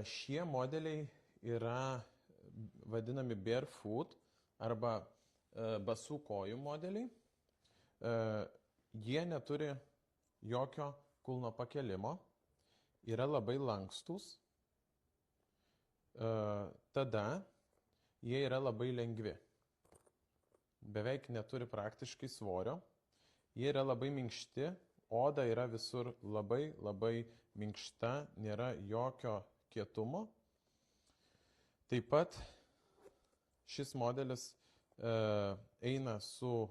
Šie modeliai yra vadinami barefoot arba basų kojų modeliai. Jie neturi jokio kulno pakelimo, yra labai lankstus, tada jie yra labai lengvi. Beveik neturi praktiškai svorio, jie yra labai minkšti, oda yra visur labai minkšta, nėra jokio kietumo. Taip pat šis modelis eina su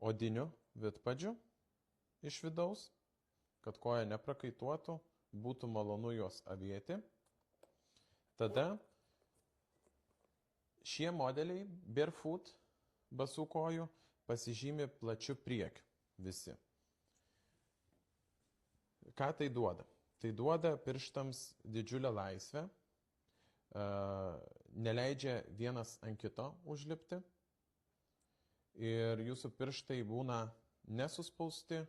odiniu vidpadžiu iš vidaus, kad koja neprakaituotų, būtų malonu juos avėti. Tada šie modeliai barefoot basų kojų pasižymi plačiu priekiu visi. Ką tai duoda? Tai duoda pirštams didžiulę laisvę, neleidžia vienas ant kito užlipti ir jūsų pirštai būna nesuspausti,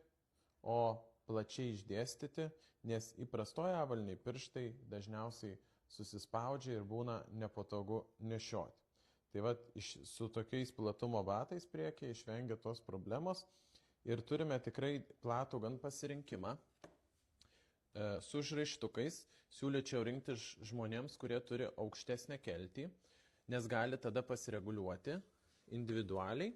o plačiai išdėstyti, nes įprastoje avaliniai pirštai dažniausiai susispaudžia ir būna nepatogu nešioti. Tai vat su tokiais platumo batais priekyje išvengia tos problemos ir turime tikrai platų gan pasirinkimą. Su užraištukais siūlyčiau rinkti žmonėms, kurie turi aukštesnę keltį, nes gali tada pasireguliuoti individualiai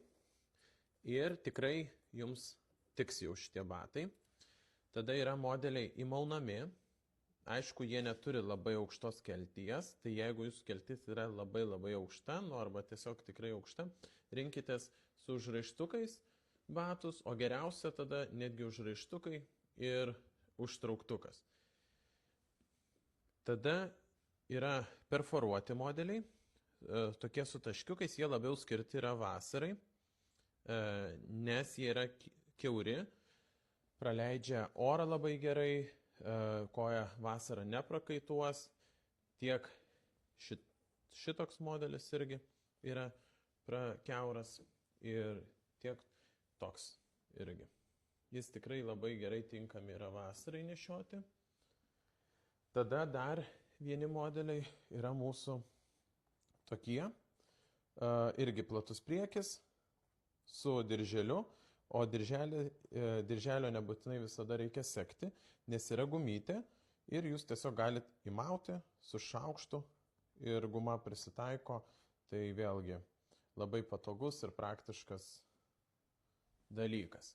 ir tikrai jums tiks jau šitie batai. Tada yra modeliai įmaunami. Aišku, jie neturi labai aukštos kelties, tai jeigu jūsų keltis yra labai aukšta, arba tiesiog tikrai aukšta, rinkitės su užraištukais batus, o geriausia tada netgi užraištukai ir užtrauktukas. Tada yra perforuoti modeliai, tokie su taškiukais, jie labiau skirti yra vasarai, nes jie yra kiauri, praleidžia orą labai gerai, koja vasarą neprakaituos, tiek šitoks modelis irgi yra kiauras ir tiek toks irgi. Jis tikrai labai gerai tinkami yra vasarai nešioti. Tada dar vieni modeliai yra mūsų tokie, irgi platus priekis su dirželiu, o dirželio nebūtinai visada reikia sekti, nes yra gumytė ir jūs tiesiog galit įmauti su šaukštu ir guma prisitaiko, tai vėlgi labai patogus ir praktiškas dalykas.